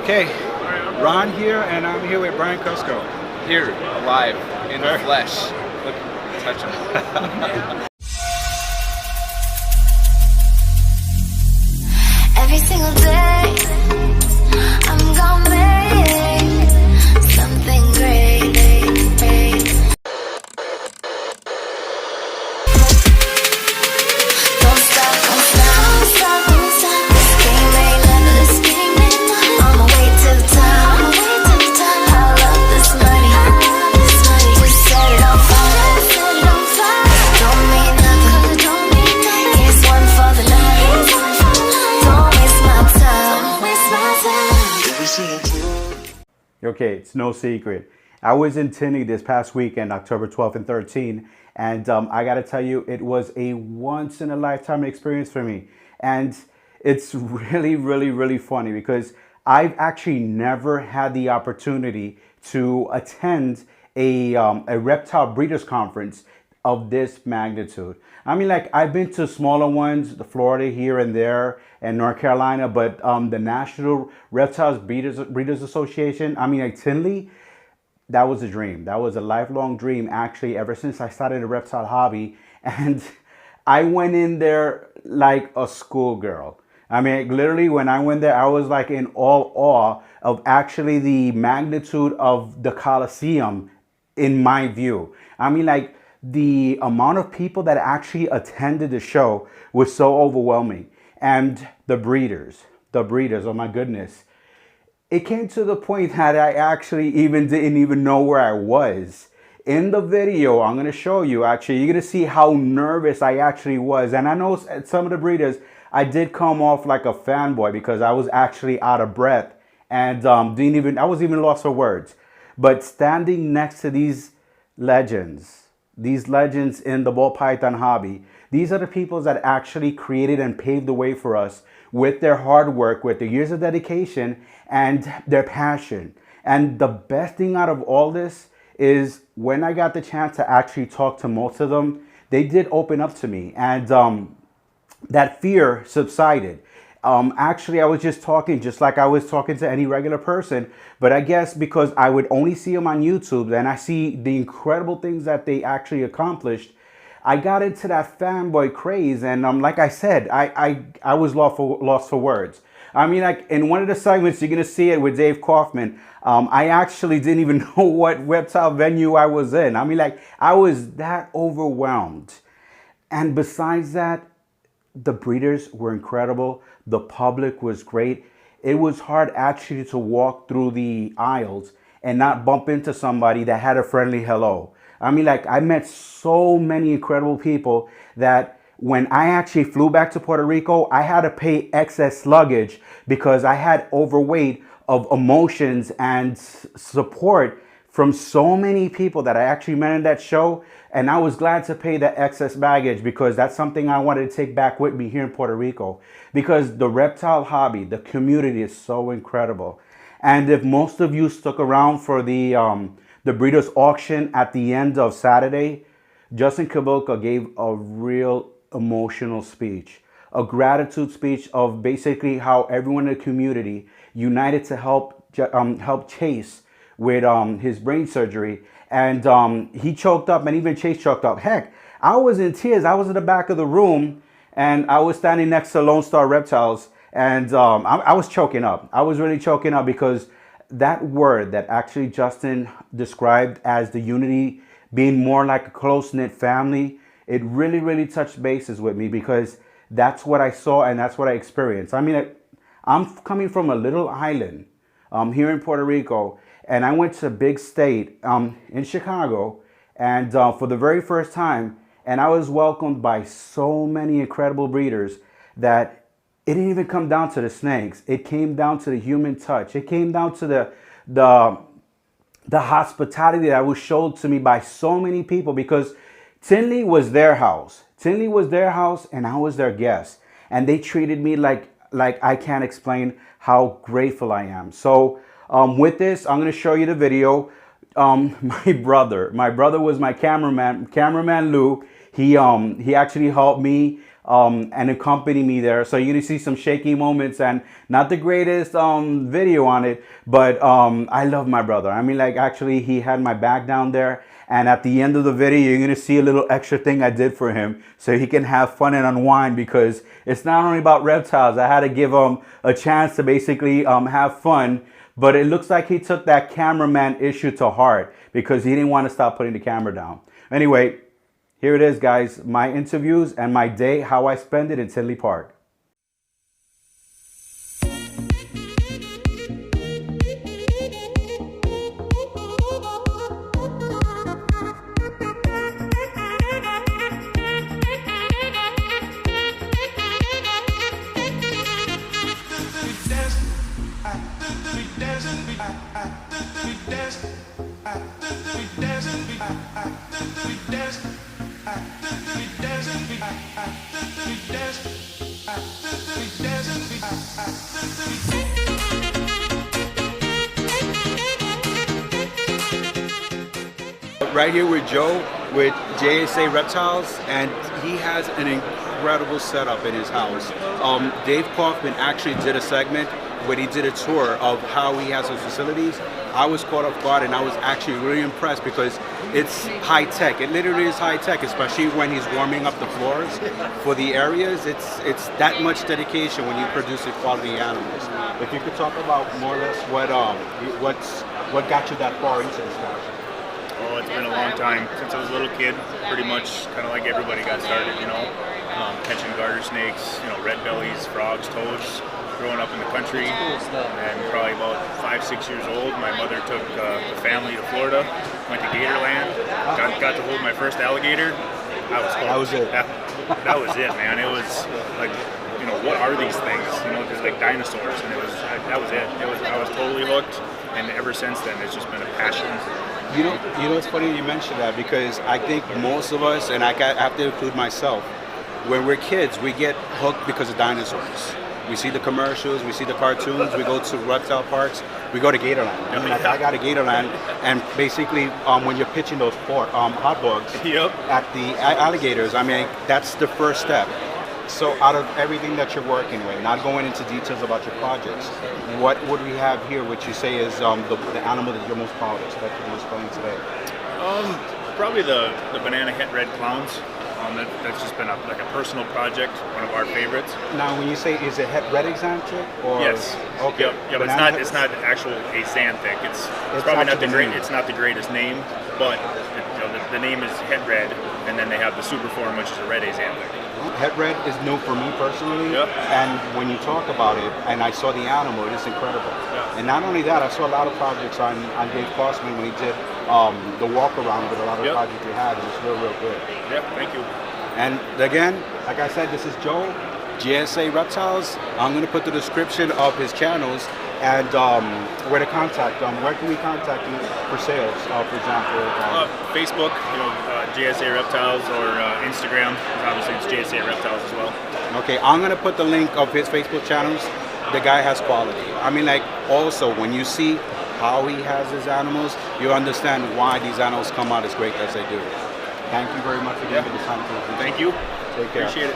Okay, Ron here, and I'm here with Brian Kusko. Here, alive, in the flesh. Look, touch him. Every single day, I'm gonna make something great. Don't stop, don't stop, don't stop. This game ain't never, this game ain't never. On my way to the top, I love this money, just set it on fire, Don't mean nothing, here's one for the night. Don't waste my time. Okay, it's no secret. I was in Tinley this past weekend, October 12th and 13th, and I gotta tell you, it was a once-in-a-lifetime experience for me. And it's really funny because I've actually never had the opportunity to attend a reptile breeders conference of this magnitude. I mean, like, I've been to smaller ones, the Florida here and there, and North Carolina, but the National Reptiles Breeders Association, I mean, like Tinley, that was a dream. That was a lifelong dream, actually, ever since I started a reptile hobby. And I went in there like a schoolgirl. I mean, literally, when I went there, I was like in all awe of actually the magnitude of the Coliseum, in my view. I mean, like, the amount of people that actually attended the show was so overwhelming. And the breeders, oh my goodness. It came to the point that I actually didn't even know where I was. In the video, I'm going to show you, actually, you're going to see how nervous I actually was. And I know some of the breeders, I did come off like a fanboy because I was actually out of breath and I was even lost for words. But standing next to these legends in the ball python hobby, these are the people that actually created and paved the way for us with their hard work, with their years of dedication and their passion. And the best thing out of all this is when I got the chance to actually talk to most of them, they did open up to me, and that fear subsided. Actually, I was just like I was talking to any regular person, but I guess because I would only see them on YouTube and I see the incredible things that they actually accomplished, I got into that fanboy craze. And like I said, I was lost for words. I mean, like, in one of the segments, you're going to see it with Dāv Kaufman. I actually didn't even know what reptile venue I was in. I mean, like, I was that overwhelmed. And besides that, the breeders were incredible. The public was great. It was hard actually to walk through the aisles and not bump into somebody that had a friendly hello. I mean, like, I met so many incredible people that when I actually flew back to Puerto Rico, I had to pay excess luggage because I had overweight of emotions and support from so many people that I actually met in that show. And I was glad to pay that excess baggage because that's something I wanted to take back with me here in Puerto Rico, because the reptile hobby, the community is so incredible. And if most of you stuck around for the breeders auction at the end of Saturday, Justin Kobylka gave a real emotional speech, a gratitude speech of basically how everyone in the community united to help Chase with his brain surgery. And he choked up, and even Chase choked up. Heck, I was in tears. I was in the back of the room, and I was standing next to Lone Star Reptiles, and I was choking up. I was really choking up because that word that actually Justin described as the unity being more like a close-knit family, it really touched bases with me because that's what I saw and that's what I experienced. I mean, I'm coming from a little island here in Puerto Rico, and I went to a big state in Chicago, and for the very first time, and I was welcomed by so many incredible breeders that it didn't even come down to the snakes. It came down to the human touch. It came down to the hospitality that was shown to me by so many people, because Tinley was their house. Tinley was their house, and I was their guest. And they treated me like I can't explain how grateful I am. So with this, I'm going to show you the video. My brother was my cameraman Lou. He actually helped me and accompany me there. So you're gonna see some shaky moments and not the greatest video on it, but I love my brother. I mean, like, actually, he had my back down there. And at the end of the video, you're gonna see a little extra thing I did for him so he can have fun and unwind, because it's not only about reptiles. I had to give him a chance to basically have fun, but it looks like he took that cameraman issue to heart because he didn't want to stop putting the camera down. Anyway, here it is, guys. My interviews and my day, how I spend it in Tinley Park. Right here with Joe with JSA Reptiles, and he has an incredible setup in his house. Dave Kaufman actually did a segment where he did a tour of how he has his facilities. I was caught off guard, and I was actually really impressed because it's high tech. It literally is high tech, especially when he's warming up the floors for the areas. It's that much dedication when you produce quality animals. If you could talk about more or less what got you that far into this passion. Oh, it's been a long time since I was a little kid. Pretty much kind of like everybody got started, you know, catching garter snakes, you know, red bellies, frogs, toads. Growing up in the country, and probably about 5-6 years old, my mother took the family to Florida, went to Gatorland, got to hold my first alligator. I was hooked. That was it. That was it, man. It was like, you know, what are these things? You know, just like dinosaurs, and that was it. I was totally hooked, and ever since then, it's just been a passion. You know, it's funny you mention that, because I think most of us, and I have to include myself, when we're kids, we get hooked because of dinosaurs. We see the commercials, we see the cartoons, we go to reptile parks, we go to Gatorland. I mean, I got to Gatorland, and basically when you're pitching those hot dogs at the alligators, I mean, that's the first step. So out of everything that you're working with, not going into details about your projects, what would we have here, which you say is the animal that you're most proud of that you're displaying today? Probably the banana het red clowns. That's just been a personal project, one of our favorites. Now, when you say, is it het red exantic or? Yes. Okay. Yeah, but it's not actual axanthic. It's probably not the great. It's not the greatest name, but the name is het red, and then they have the super form, which is a red axanthic. Het red is new for me personally, and when you talk about it, and I saw the animal, it's incredible. And not only that, I saw a lot of projects on Dave Kaufman when he did the walk around with a lot of projects he had. It was real good. Yeah, thank you. And again, like I said, this is Joe, JSA Reptiles. I'm going to put the description of his channels and where to contact them. Where can we contact you for sales, for example? Facebook, JSA Reptiles, or Instagram. Obviously, it's JSA Reptiles as well. Okay, I'm going to put the link of his Facebook channels. The guy has quality. I mean, like, also, when you see how he has his animals, you understand why these animals come out as great as they do. Thank you very much for giving me the time to Thank you. Take care. Appreciate it.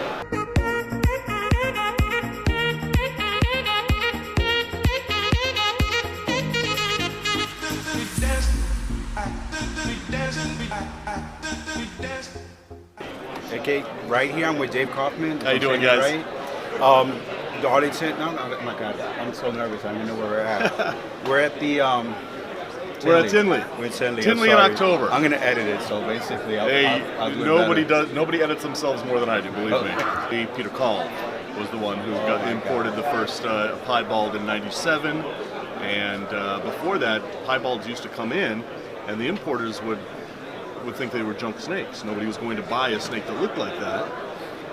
Okay, right here I'm with Dave Kaufman. How you doing, guys? Right? The Arlington. No, oh my God, I'm so nervous. I don't even know where we're at. We're at the. We're at Tinley. We're at Tinley. Tinley in October. I'm gonna edit it, so basically, I'll do nobody it better. Nobody edits themselves more than I do. Believe me. Peter Call was the one who imported the first piebald in '97, and before that, piebalds used to come in, and the importers would think they were junk snakes. Nobody was going to buy a snake that looked like that.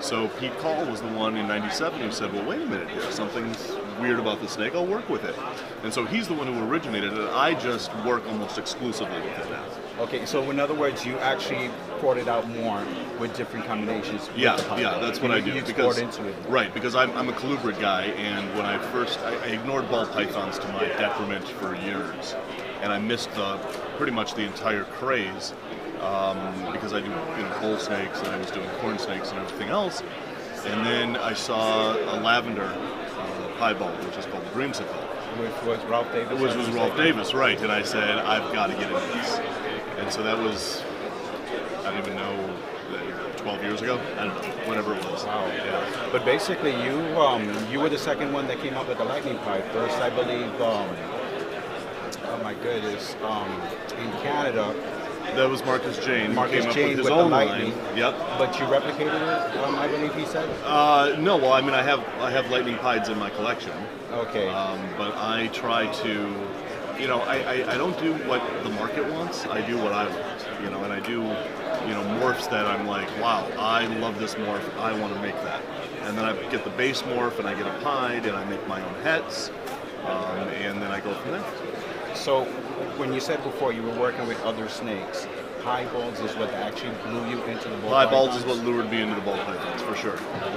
So Pete Call was the one in '97 who said, well, wait a minute here, something's weird about the snake, I'll work with it. And so he's the one who originated it. I just work almost exclusively with it now. Okay, so in other words, you actually poured it out more with different combinations. Yeah, that's what I do. You export into it. Right, because I'm a colubrid guy, and when I ignored ball pythons to my detriment for years, and I missed pretty much the entire craze. Because I do bull snakes and I was doing corn snakes and everything else, And then I saw a lavender piebald, which is called Dreamsicle. Which was Ralph Davis. Which was Ralph Davis, right. And I said, I've got to get into this. And so that was, I don't even know, 12 years ago? I don't know, whatever it was. Wow. Yeah. But basically, you were the second one that came up with the lightning pipe. First, I believe, oh my goodness, in Canada. That was Marcus Jane. Marcus came Jane up with with his own the lightning. line. Yep. But you replicated it, I believe he said? No, well, I mean, I have lightning pieds in my collection. Okay. But I try to, you know, I don't do what the market wants. I do what I want, you know, and I do, you know, morphs that I'm like, wow, I love this morph. I want to make that. And then I get the base morph and I get a pied and I make my own hets. And then I go from there. So when you said before you were working with other snakes, piebalds is what actually blew you into the ball Piebalds pythons? is what lured me into the ball pythons, for sure.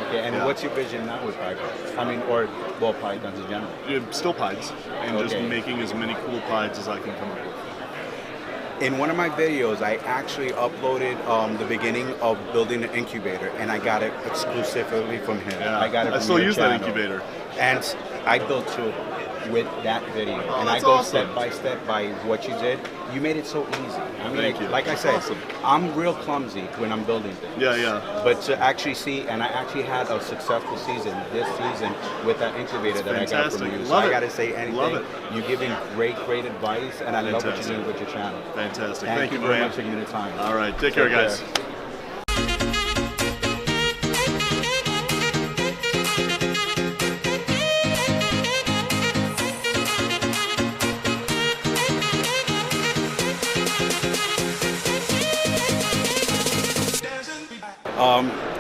Okay, and Yeah. what's your vision now with piebalds? I mean, or ball pythons in general? Still pieds, and just Okay. making as many cool pieds as I can come up with. In one of my videos, I actually uploaded the beginning of building an incubator, and I got it exclusively from him. Yeah. I got it I from still your use that channel. incubator. And I built two of them with that video. And I that's go awesome. step by what you did. You made it so easy. I mean, Thank you. like I That's said, awesome. I'm real clumsy when I'm building things. Yeah. But to actually see, and I actually had a successful season this season with that incubator that I got from fantastic. you. So Love I it. got to say anything. Love it. You're giving great advice, and I love what you're Fantastic. doing with your channel. Fantastic. Thank you my very man. much for giving me the time. All right. Take care, guys.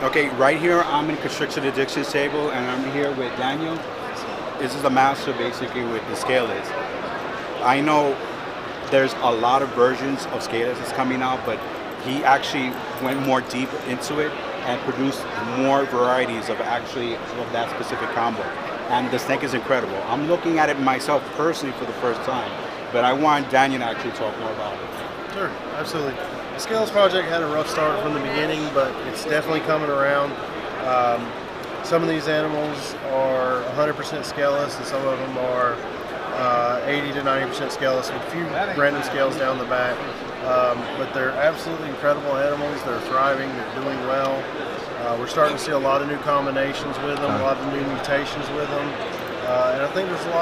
Okay, right here I'm in Constriction Addictions table, and I'm here with Daniel. This is the master basically with the scalers. I know there's a lot of versions of scalers that's coming out, but he actually went more deep into it and produced more varieties of actually of that specific combo. And the snake is incredible. I'm looking at it myself personally for the first time, but I want Daniel to actually talk more about it. Sure, absolutely. The Scales project had a rough start from the beginning, but it's definitely coming around. Some of these animals are 100% scaleless, and some of them are 80 to 90% scaleless, with a few random scales down the back. But they're absolutely incredible animals. They're thriving, they're doing well. We're starting to see a lot of new combinations with them, a lot of new mutations with them. And I think there's a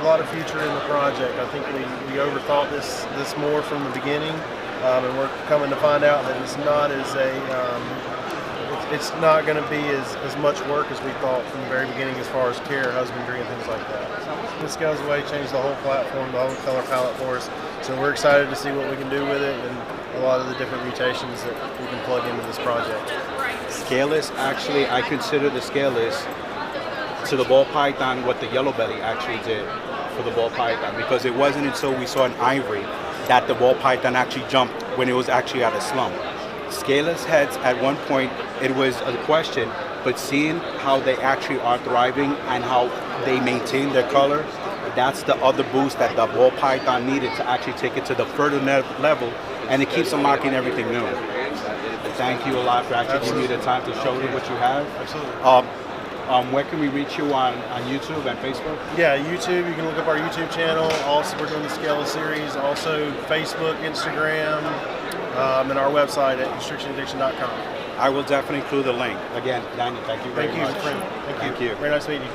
lot of future in the project. I think we overthought this more from the beginning, and we're coming to find out that it's not it's not going to be as much work as we thought from the very beginning as far as care, husbandry, and things like that. This goes away, changed the whole platform, the whole color palette for us. So we're excited to see what we can do with it and a lot of the different mutations that we can plug into this project. Scaleless, actually, I consider the scaleless to the ball python what the yellow belly actually did for the ball python, because it wasn't until we saw an ivory that the ball python actually jumped when it was actually at a slump. Scaleless heads, at one point, it was a question, but seeing how they actually are thriving and how they maintain their color, that's the other boost that the ball python needed to actually take it to the further level, and it keeps unlocking everything new. Thank you a lot for actually giving me the time to show you what you have. Absolutely. Where can we reach you on YouTube and Facebook? Yeah, YouTube. You can look up our YouTube channel. Also, we're doing the Scaleless series. Also, Facebook, Instagram, and our website at constrictionaddiction.com. I will definitely include the link. Again, Daniel, thank you very much. Friend. Thank you. Very nice meeting you.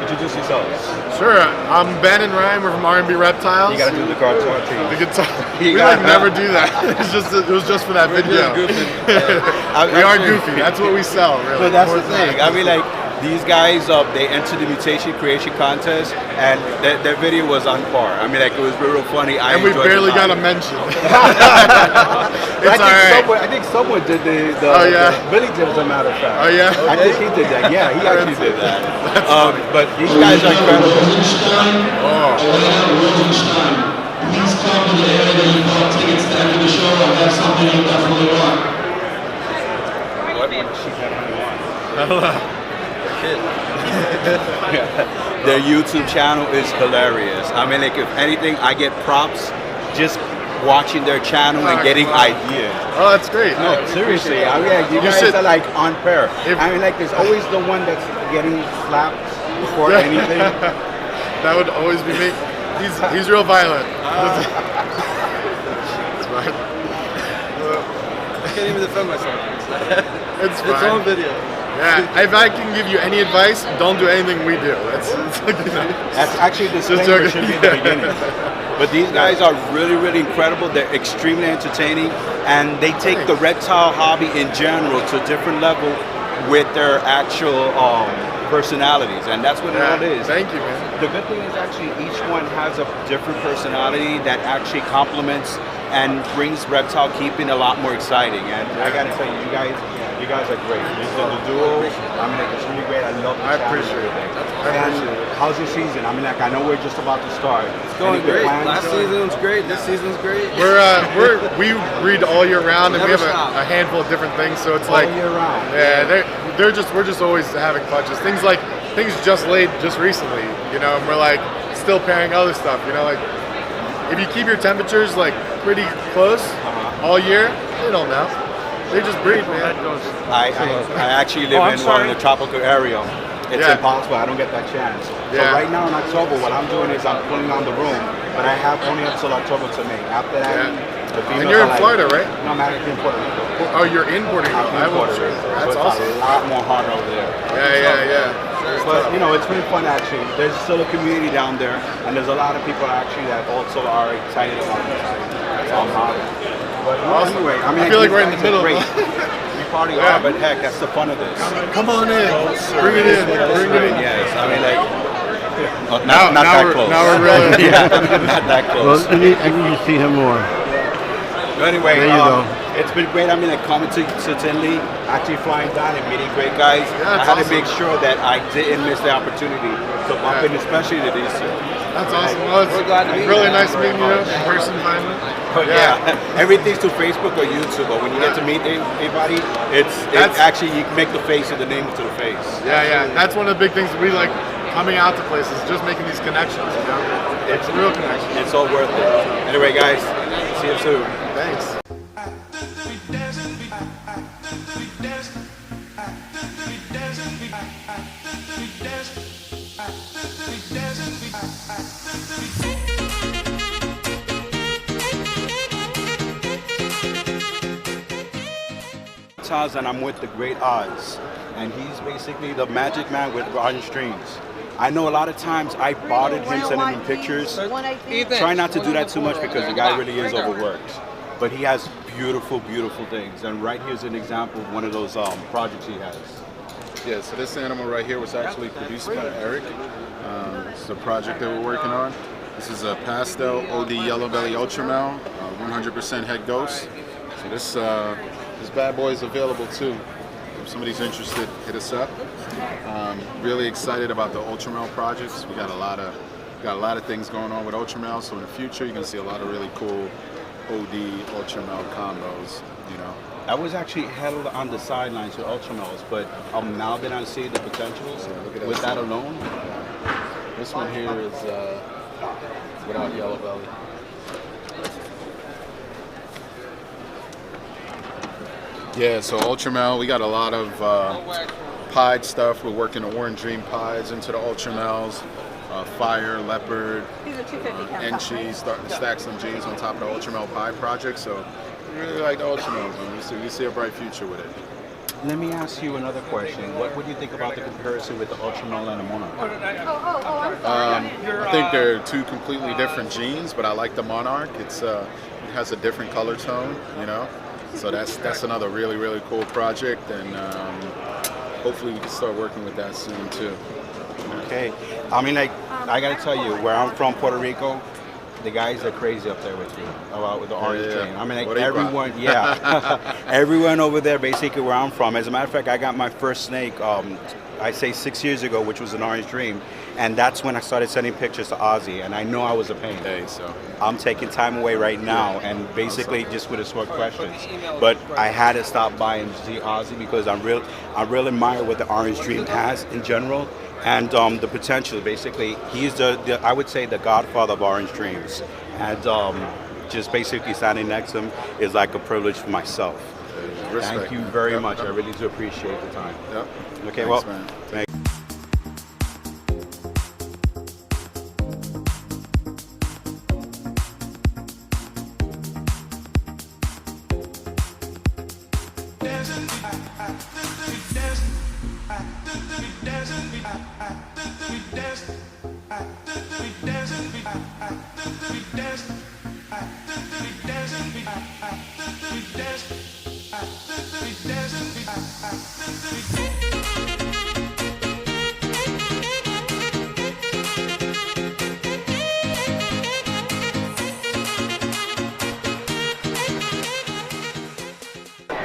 Introduce yourselves. Sure, I'm Ben and Ryan. We're from R&B Reptiles. You gotta do the cartoon team. The guitar. You We gotta- never do that. It was just for that video. We are goofy. That's what we sell, really. But that's More the than thing. that. I mean, like, these guys, they entered the mutation creation contest, and their video was on par. I mean, like, it was real funny. And we barely got a mention. I think someone did the Oh, yeah? Billy did, as a matter of fact. Oh, yeah? I think he did that. Yeah, he actually did that. But these guys are incredible. Please come to the area that you bought tickets to enter the show. I have something you definitely want. Their YouTube channel is hilarious. I mean, like, if anything, I get props just watching their channel and getting ideas. Oh, that's great. No, seriously. I mean, like, you guys are like on pair. I mean, like, there's always the one that's getting slapped before anything. That would always be me. He's real violent. It's fine. I can't even defend myself. It's fine. It's on video. Yeah, if I can give you any advice, don't do anything we do. That's actually the disclaimer should be at the beginning. But these guys are really, really incredible. They're extremely entertaining, and they take the reptile hobby in general to a different level with their actual personalities, and that's what it all is. Thank you, man. The good thing is actually each one has a different personality that actually complements and brings reptile keeping a lot more exciting. And I gotta tell you, you guys are great. The duo, I mean, like, it's really great. I love the channel. Appreciate it. And how's your season? I mean, like, I know we're just about to start. It's going great. Last season was great. This season's great. We breed all year round, and we have a handful of different things. So it's like all year round. Yeah, we're just always having clutches. Things just laid just recently, you know, and we're like still pairing other stuff, you know, like if you keep your temperatures like pretty close all year, they don't know. They just breed, man. I actually live in a tropical area. It's impossible. I don't get that chance. So right now in October, what I'm doing is I'm pulling on the room, but I have only until October to make. After that, the females and you're in are Florida, right? No, I'm actually in Puerto Rico. Oh, you're in Puerto Rico. I'm in Puerto Rico. That's So awesome. It's a lot more harder over there. Yeah. But you know, it's really fun actually. There's still a community down there, and there's a lot of people actually that also are excited about this. But anyway, I mean, I feel like we're in the middle. Great. We party hard, but heck, that's the fun of this. Come on in. Bring it in. Yes, I mean, like, Now that close. Now we're really. Not that close. Well, I need to see him more. But anyway, There you go. it's been great. I mean, like, coming to Tinley, actually flying down and meeting great guys. Yeah, I had to awesome. make sure that I didn't miss the opportunity to bump in, especially to these two. That's awesome. Well, it's really nice meeting you in person finally. But yeah, everything's through Facebook or YouTube. But when you get to meet anybody, it's actually, you can make the face of the name to the face. Yeah. That's one of the big things we like coming out to places, just making these connections, you know? It's a real connection. It's all worth it. Anyway, guys, see you soon. Thanks. And I'm with the Great Odds, and he's basically the magic man with orange strings. I know a lot of times I bothered him sending him pictures. Try not to do that too much because the guy really is overworked. But he has beautiful, beautiful things. And right here's an example of one of those projects he has. Yeah, so this animal right here was actually produced by Eric. It's a project that we're working on. This is a Pastel OD Yellow Belly Ultramel, 100% head ghost. So this bad boy is available too. If somebody's interested, hit us up. Really excited about the Ultramel projects. We got a lot of things going on with Ultramel. So in the future, you're gonna see a lot of really cool OD Ultramel combos. You know. I was actually held on the sidelines with Ultramels, but I'm now been on seeing the potentials with that alone. This one here is without yellow belly. Yeah, so Ultramel, we got a lot of pied stuff. We're working the Orange Dream pies into the Ultramels, Fire, Leopard, Enchi, starting to stack some G's on top of the Ultramel pie project. So we really like the Ultramels, and we see a bright future with it. Let me ask you another question. What would you think about the comparison with the Ultramel and the Monarch? I think they're two completely different genes, but I like the Monarch. It has a different color tone, you know. So that's another really, really cool project, and hopefully we can start working with that soon too. Okay. I mean, like, I gotta tell you, where I'm from, Puerto Rico, the guys are crazy up there with you about with the orange dream. I mean, like everyone, everyone over there, basically where I'm from. As a matter of fact, I got my first snake, I say 6 years ago, which was an orange dream, and that's when I started sending pictures to Ozzy, and I know I was a pain. Hey, so I'm taking time away right now, and basically just with a short questions. But I had to stop by and see Ozzy because I really admire what the orange dream has in general. And the potential, basically, he's the I would say the godfather of orange dreams, and just basically standing next to him is like a privilege for myself. respect. Thank you very much. I really do appreciate the time. Yep. Okay, Thanks, well, man. thank you.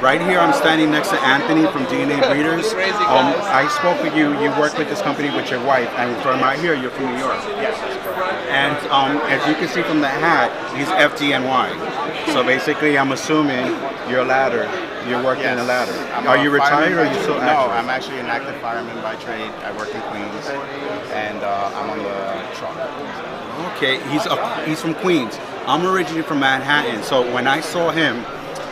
Right here, I'm standing next to Anthony from DNA Breeders. I spoke with you. You work with this company with your wife, and from right here, you're from New York. Yes. And as you can see from the hat, he's FDNY. So basically, I'm assuming you're a ladder. You're working in a ladder. Are you retired or are you still active? No, I'm actually an active fireman by trade. I work in Queens, and I'm on the truck. Okay, he's from Queens. I'm originally from Manhattan, so when I saw him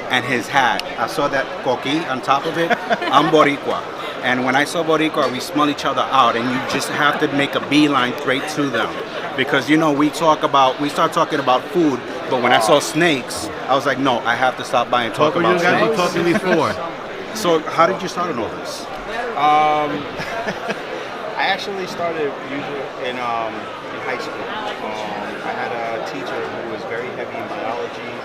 and his hat, I saw that coqui on top of it. I'm Boricua. And when I saw Boricua, we smell each other out, and you just have to make a beeline straight to them. Because, you know, we start talking about food, but when I saw snakes, I was like, no, I have to stop by and talk about snakes. You talking before. So how did you start on all this? I actually started usually in high school. I had a teacher who was very heavy in biology,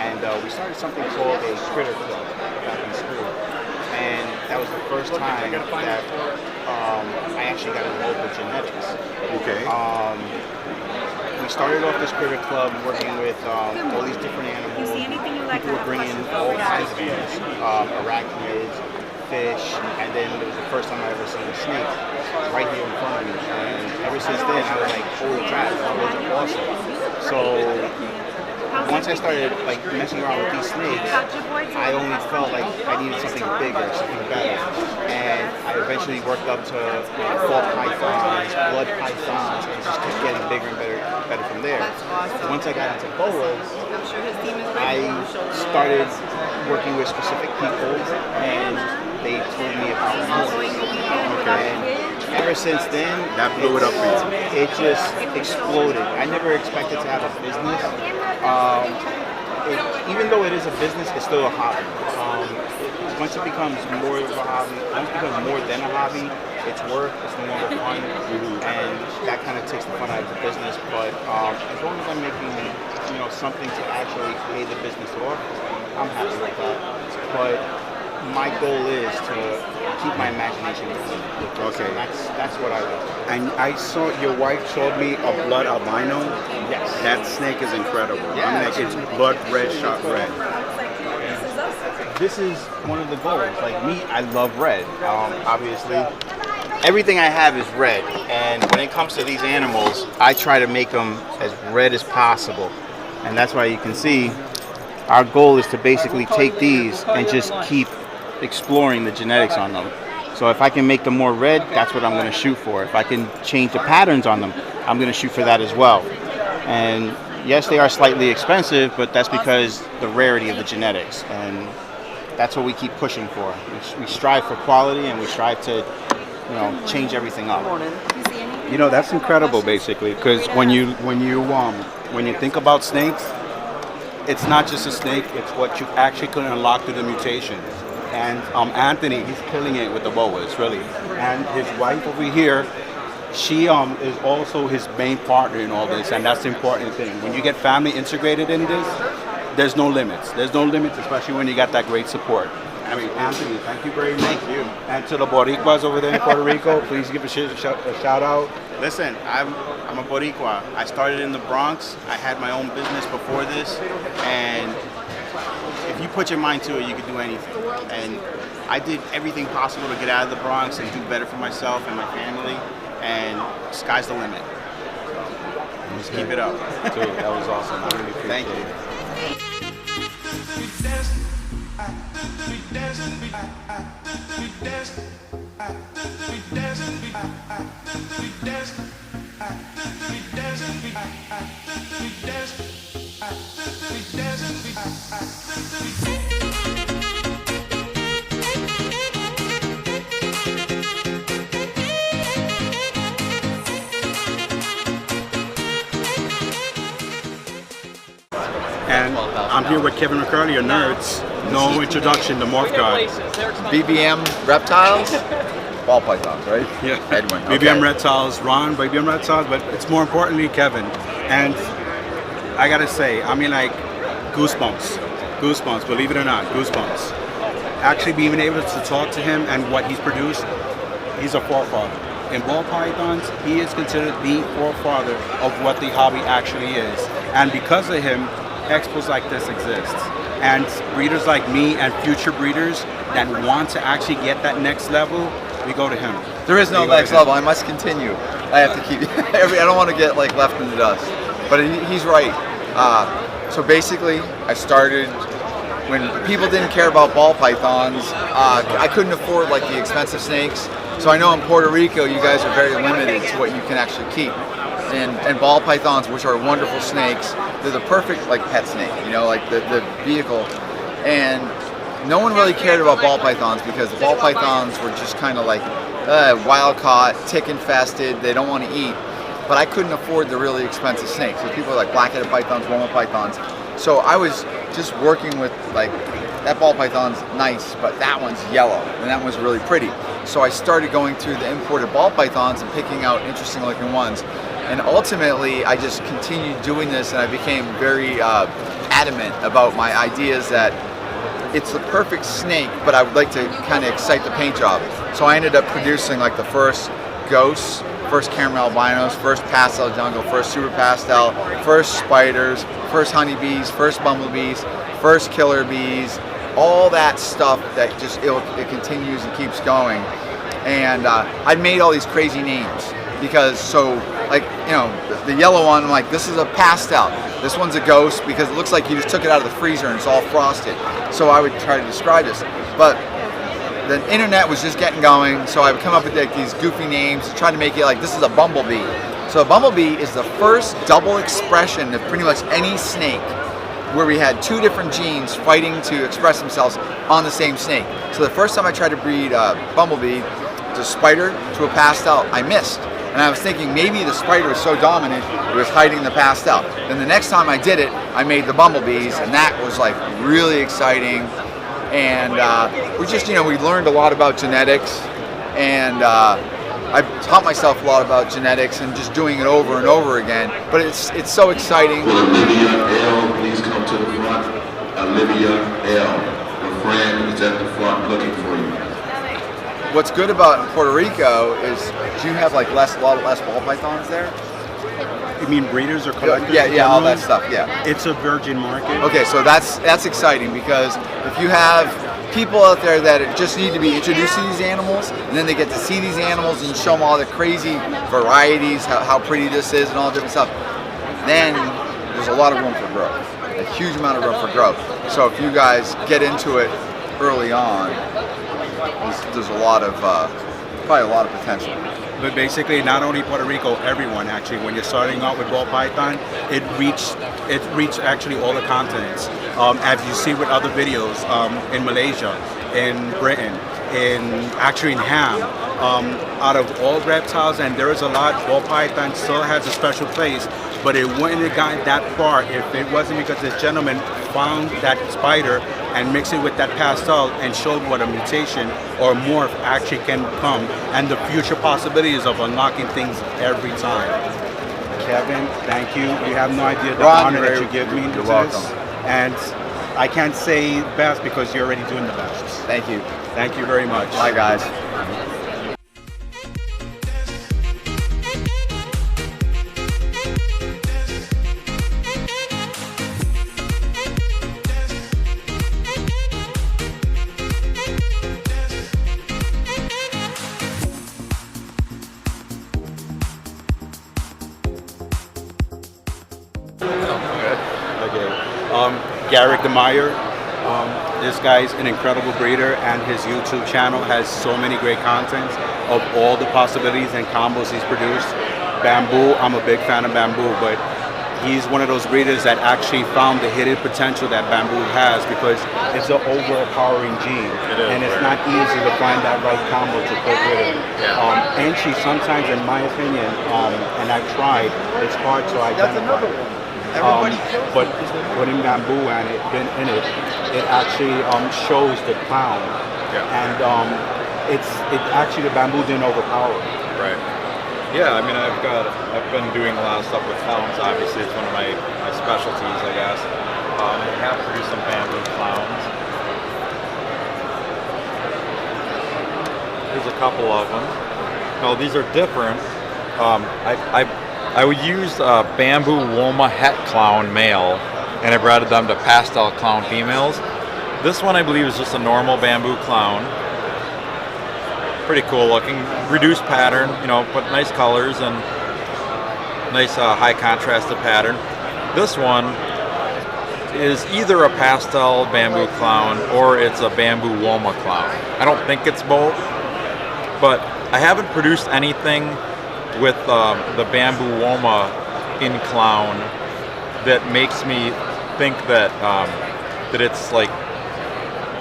and we started something called a critter club back in school. And that was the first time that I actually got involved with genetics. Okay. We started off this critter club working with all these different animals. People were bringing all kinds of animals, arachnids, fish, and then it was the first time I ever seen a snake right here in front of me. And ever since then, I was like, holy crap, those are awesome. So once I started like messing around with these snakes, I only felt like I needed something bigger, something better. And I eventually worked up to fall pythons, blood pythons, and just kept getting bigger and better from there. Once I got into boas, I started working with specific people, and they told me about more. Okay. And ever since then, that blew it up for you. It just exploded. I never expected to have a business. Even though it is a business, it's still a hobby. Once it becomes more of a hobby, once it becomes more than a hobby, it's work, it's no longer fun, and that kind of takes the fun out of the business. But as long as I'm making, something to actually pay the business off, I'm happy with that. But my goal is to keep my imagination open. Okay. That's what I like. And I saw your wife showed me a blood albino. Yes. That snake is incredible. Yeah. I mean, like, it's blood red, shot red. This is one of the goals. Like me, I love red. Obviously, everything I have is red. And when it comes to these animals, I try to make them as red as possible. And that's why you can see our goal is to basically take these and just keep exploring the genetics on them. So if I can make them more red, that's what I'm going to shoot for. If I can change the patterns on them, I'm going to shoot for that as well. And yes, they are slightly expensive, but that's because the rarity of the genetics. And that's what we keep pushing for. We strive for quality, and we strive to, change everything up. That's incredible, basically, because when you think about snakes, it's not just a snake, it's what you actually can unlock through the mutations. And Anthony, he's killing it with the boas, really. And his wife over here, she is also his main partner in all this, and that's the important thing. When you get family integrated in this, there's no limits. There's no limits, especially when you got that great support. I mean, Anthony, thank you very much. Thank you. And to the Boricuas over there in Puerto Rico, please give a shout out. Listen, I'm a Boricua. I started in the Bronx. I had my own business before this, and if you put your mind to it, you can do anything. And I did everything possible to get out of the Bronx and do better for myself and my family, and sky's the limit. So, just keep it up. Dude, that was awesome. I really appreciate Thank you. And I'm here with Kevin Mccurley, your nerds. No introduction, the Morph guy. BBM Reptiles? Ball pythons, right? Yeah. Edwin. BBM Reptiles, Ron, BBM Reptiles, but it's more importantly Kevin. And I gotta say, I mean, like, goosebumps, believe it or not, goosebumps. Actually being able to talk to him and what he's produced, he's a forefather. In ball pythons, he is considered the forefather of what the hobby actually is. And because of him, expos like this exist. And breeders like me and future breeders that want to actually get that next level, we go to him. There is no next level. I must continue. I have to keep. I don't want to get like left in the dust. But he's right. So basically, I started when people didn't care about ball pythons. I couldn't afford like the expensive snakes. So I know in Puerto Rico, you guys are very limited to what you can actually keep. And ball pythons, which are wonderful snakes, they're the perfect like pet snake, you know, like the vehicle. And no one really cared about ball pythons because the ball pythons were just kind of like wild caught, tick infested, they don't want to eat. But I couldn't afford the really expensive snakes. So people are like black-headed pythons, Roma pythons. So I was just working with like, that ball python's nice, but that one's yellow, and that one's really pretty. So I started going through the imported ball pythons and picking out interesting looking ones. And ultimately, I just continued doing this, and I became very adamant about my ideas that it's the perfect snake, but I would like to kind of excite the paint job. So I ended up producing like the first ghosts, first caramel albinos, first pastel jungle, first super pastel, first spiders, first honeybees, first bumblebees, first killer bees, all that stuff that just it continues and keeps going. And I made all these crazy names because like, you know, the yellow one, I'm like, this is a pastel. This one's a ghost because it looks like you just took it out of the freezer and it's all frosted. So I would try to describe this. But the internet was just getting going, so I would come up with like these goofy names, trying to make it like, this is a bumblebee. So a bumblebee is the first double expression of pretty much any snake where we had two different genes fighting to express themselves on the same snake. So the first time I tried to breed bumblebee, to a spider to a pastel, I missed. And I was thinking maybe the spider was so dominant it was hiding the pastel. Then the next time I did it, I made the bumblebees, and that was like really exciting. And we just, you know, we learned a lot about genetics, and I taught myself a lot about genetics and just doing it over and over again. But it's so exciting. Olivia L, please come to the front. Olivia L, your friend is at the front looking for you. What's good about Puerto Rico is, do you have like a lot less ball pythons there? You mean breeders or collectors? Yeah, all that stuff, yeah. It's a virgin market. Okay, so that's exciting because if you have people out there that just need to be introduced to these animals, and then they get to see these animals and show them all the crazy varieties, how pretty this is and all different stuff, then there's a lot of room for growth, a huge amount of room for growth. So if you guys get into it early on, there's a lot of, probably a lot of potential. But basically, not only Puerto Rico, everyone actually, when you're starting out with ball python, it reached actually all the continents. As you see with other videos, in Malaysia, in Britain, in ham, out of all reptiles, and there is a lot, ball python still has a special place, but it wouldn't have gotten that far if it wasn't because this gentleman found that spider and mixed it with that pastel and showed what a mutation or morph actually can come and the future possibilities of unlocking things every time. Kevin, thank you. You have no idea the honor that you give me. You're welcome. And I can't say best because you're already doing the best. Thank you. Thank you very much. Bye, guys. Garrick Demeyer. This guy's an incredible breeder, and his YouTube channel has so many great contents of all the possibilities and combos he's produced. Bamboo, I'm a big fan of bamboo, but he's one of those breeders that actually found the hidden potential that bamboo has, because it's an overpowering gene, and it's not easy to find that right combo to put with it. And she sometimes, in my opinion, and I've tried, it's hard to identify. But putting bamboo and it actually shows the clown, and it actually, the bamboo didn't overpower it. Right. Yeah, I mean, I've been doing a lot of stuff with clowns. Obviously, it's one of my specialties, I guess. I have produced some bamboo clowns. There's a couple of them. No, these are different. I would use bamboo Woma het clown male, and I bred them to pastel clown females. This one, I believe, is just a normal bamboo clown. Pretty cool looking, reduced pattern, you know, but nice colors and nice high contrasted pattern. This one is either a pastel bamboo clown or it's a bamboo Woma clown. I don't think it's both, but I haven't produced anything with the bamboo Woma in clown that makes me think that that it's like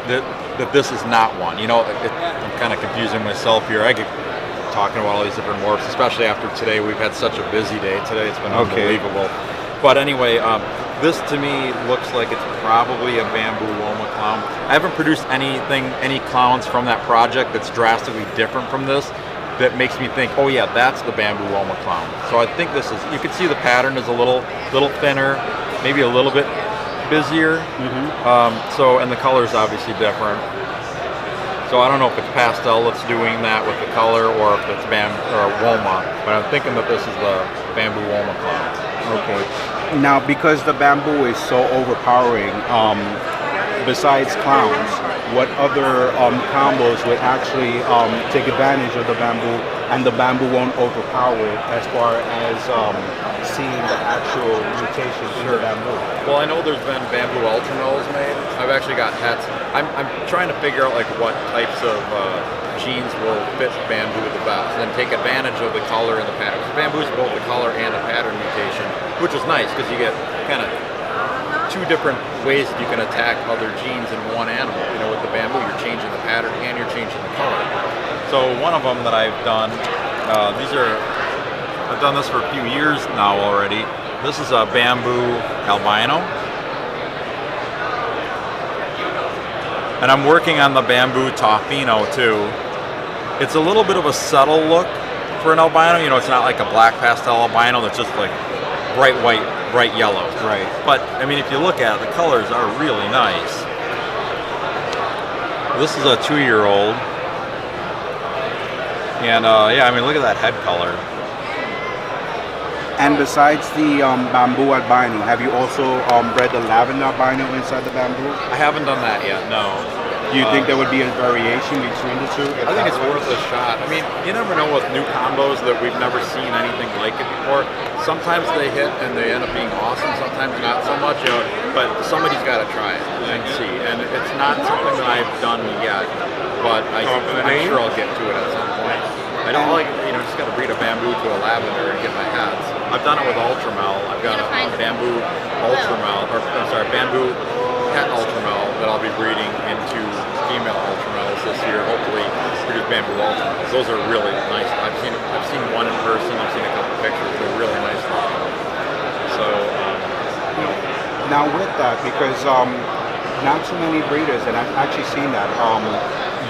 that this is not one. You know, I'm kind of confusing myself here. I get talking about all these different morphs, especially after today. We've had such a busy day today. It's been unbelievable. But anyway, this to me looks like it's probably a bamboo Woma clown. I haven't produced any clowns from that project that's drastically different from this, that makes me think, oh yeah, that's the bamboo Woma clown. So I think this is, you can see the pattern is a little thinner, maybe a little bit busier. And the color is obviously different. So I don't know if it's pastel that's doing that with the color, or if it's Woma, but I'm thinking that this is the bamboo Woma clown. Okay. Now, because the bamboo is so overpowering, besides clowns, what other combos would actually take advantage of the bamboo, and the bamboo won't overpower it, as far as seeing the actual mutation in the bamboo? Well, I know there's been bamboo ultramels made. I've actually got hats. I'm trying to figure out like what types of genes will fit bamboo the best, and take advantage of the color and the pattern. Bamboo is both the color and a pattern mutation, which is nice because you get kind of two different ways that you can attack other genes in one animal. You know, with the bamboo, you're changing the pattern and you're changing the color. So one of them that I've done, I've done this for a few years now already. This is a bamboo albino. And I'm working on the bamboo Toffino too. It's a little bit of a subtle look for an albino. You know, it's not like a black pastel albino that's just like bright white, bright yellow. Right. But I mean, if you look at it, the colors are really nice. This is a 2-year-old. And yeah, I mean, look at that head color. And besides the bamboo albino, have you also bred the lavender albino inside the bamboo? I haven't done that yet, no. Do you think there would be a variation between the two? I think it's worth a shot. I mean, you never know with new combos that we've never seen anything like it before. Sometimes they hit and they end up being awesome, sometimes not so much, you know, but somebody's got to try it and see. And it's not something that I've done yet, but I'm sure I'll get to it at some point. I don't like, you know, just got to breed a bamboo to a lavender and get my hats. I've done it with ultramel. I've got a bamboo ultramel, or I'm sorry, bamboo het ultramel that I'll be breeding into female ultramels this year. Hopefully, produce bamboo ultramels. Those are really nice. I've seen one in person. I've seen a couple pictures. They're really nice looking. So, you know. Now with that, because not too many breeders, and I've actually seen that.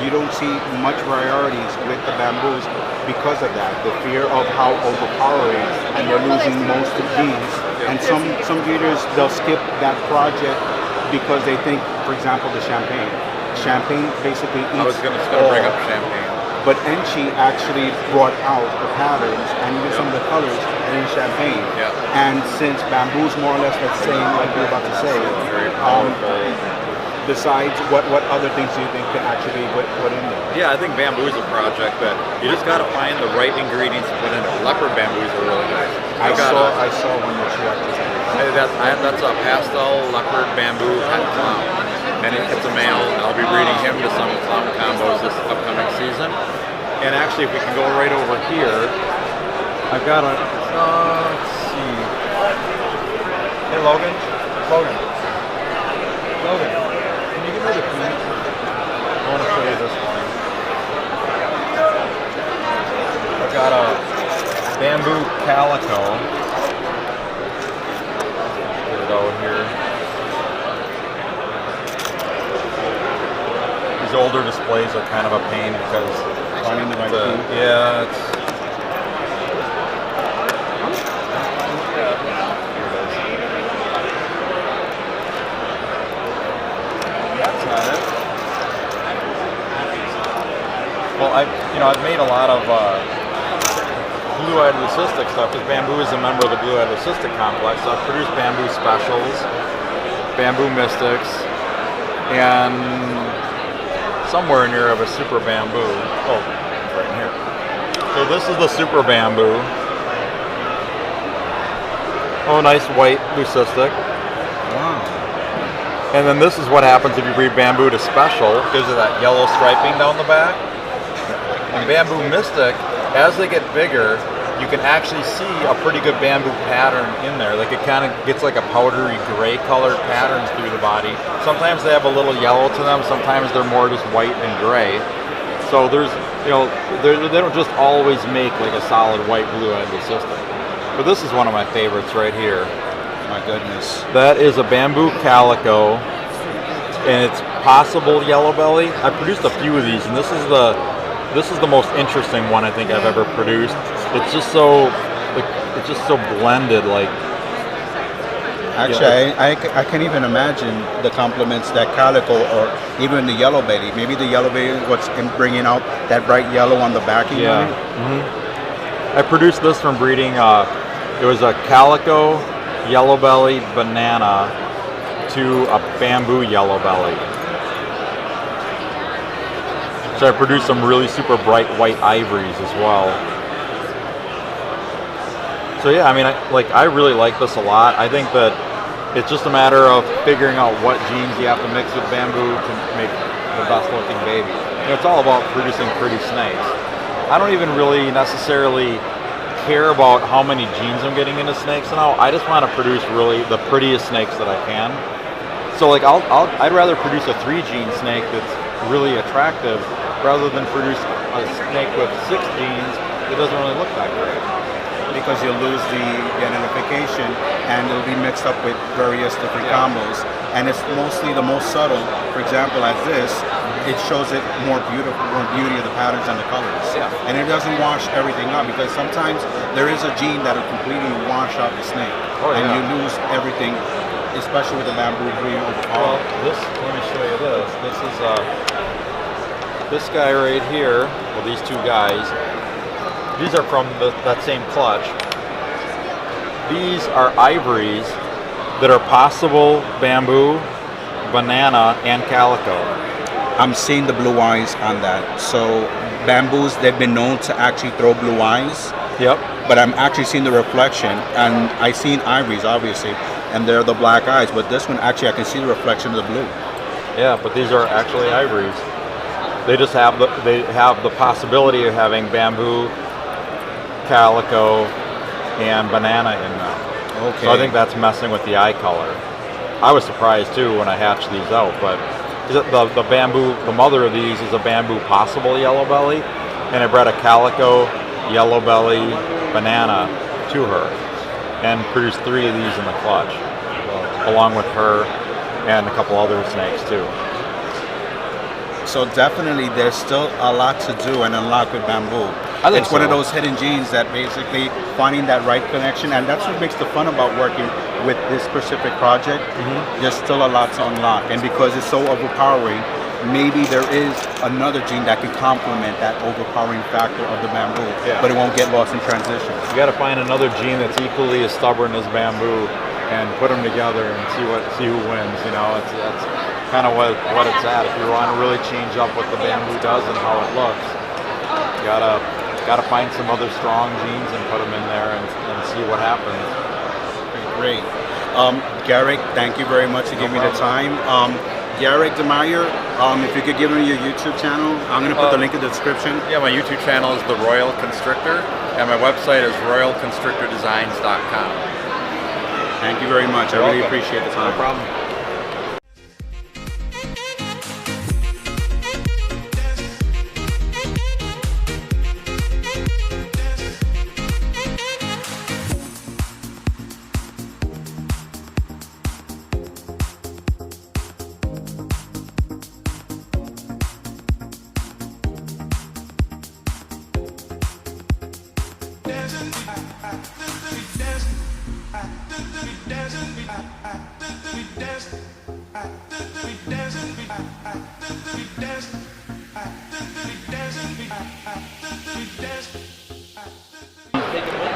You don't see much varieties with the bamboos because of that, the fear of how overpowering, and they're losing most of genes. And some breeders, they'll skip that project because they think, for example, the champagne. Champagne basically eats I was going to bring up champagne. But Enchi actually brought out the patterns and even some of the colors in champagne. Yeah. And since bamboo's more or less the same, like you're about to say, besides what other things do you think can actually be put in there? Yeah, I think bamboo is a project that you just got to find the right ingredients to put in it. Leopard bamboos are really nice. I saw one that you actually that's a pastel leopard bamboo pet clown. And it's a male. I'll be breeding him to some clown combos this upcoming season. And actually, if we can go right over here, I've got a, let's see. Hey, Logan, can you give me the key? I want to show you this one. I've got a bamboo calico. Get it out here. These older displays are kind of a pain because finding the right key. Yeah, it's. That's not it. Well, I've made a lot of blue-eyed leucistic stuff because bamboo is a member of the blue-eyed leucistic complex. So I've produced bamboo specials, bamboo mystics, and somewhere near of a super bamboo. Oh, right in here. So this is the super bamboo. Oh, nice white leucistic. Wow. And then this is what happens if you breed bamboo to special. It gives it that yellow striping down the back. And bamboo mystic, as they get bigger, you can actually see a pretty good bamboo pattern in there. Like it kind of gets like a powdery gray colored patterns through the body. Sometimes they have a little yellow to them. Sometimes they're more just white and gray. So there's, they don't just always make like a solid white blue-eyed leucistic. But this is one of my favorites right here. My goodness. That is a bamboo calico, and it's possible yellow belly. I produced a few of these, and this is the most interesting one I think I've ever produced. It's just so blended. Like, actually, I can't even imagine the compliments that calico or even the yellow belly. Maybe the yellow belly is what's bringing out that bright yellow on the backing. Yeah. Mm-hmm. I produced this from breeding. It was a calico yellow belly banana to a bamboo yellow belly. So I produced some really super bright white ivories as well. So yeah, I mean, I really like this a lot. I think that it's just a matter of figuring out what genes you have to mix with bamboo to make the best looking baby. It's all about producing pretty snakes. I don't even really necessarily care about how many genes I'm getting into snakes now. I just want to produce really the prettiest snakes that I can. So like I'd rather produce a 3-gene snake that's really attractive rather than produce a snake with 6 genes that doesn't really look that great. Because you'll lose the identification and it'll be mixed up with various different combos. And it's mostly the most subtle. For example, as this, it shows it more beauty of the patterns and the colors. Yeah. And it doesn't wash everything out because sometimes there is a gene that'll completely wash out the snake. Oh, and yeah. you lose everything, especially with the bamboo breed overall. Well, let me show you this. This is this guy right here, well, these two guys, these are from that same clutch. These are ivories that are possible bamboo, banana, and calico. I'm seeing the blue eyes on that. So bamboos, they've been known to actually throw blue eyes. Yep. But I'm actually seeing the reflection, and I've seen ivories, obviously, and they're the black eyes. But this one, actually, I can see the reflection of the blue. Yeah, but these are actually ivories. They just have the possibility of having bamboo, calico, and banana in them. Okay. So I think that's messing with the eye color. I was surprised too when I hatched these out, but the bamboo, the mother of these is a bamboo possible yellow belly, and I bred a calico yellow belly banana to her, and produced 3 of these in the clutch, along with her and a couple other snakes too. So definitely there's still a lot to do and unlock with bamboo. I think it's one of so. those hidden genes that basically finding that right connection, and that's what makes the fun about working with this specific project. There's still a lot to unlock, and because it's so overpowering, maybe there is another gene that can complement that overpowering factor of the bamboo, but it won't get lost in transition. You got to find another gene that's equally as stubborn as bamboo, and put them together and see who wins. You know, that's kind of what it's at. If you want to really change up what the bamboo does and how it looks, you gotta find some other strong genes and put them in there and see what happens. Great. Garrick, thank you very much for giving me the time. Garrick Demeyer, if you could give me your YouTube channel, I'm going to put the link in the description. Yeah, my YouTube channel is The Royal Constrictor, and my website is royalconstrictordesigns.com. Thank you very much. I really appreciate the time. No problem.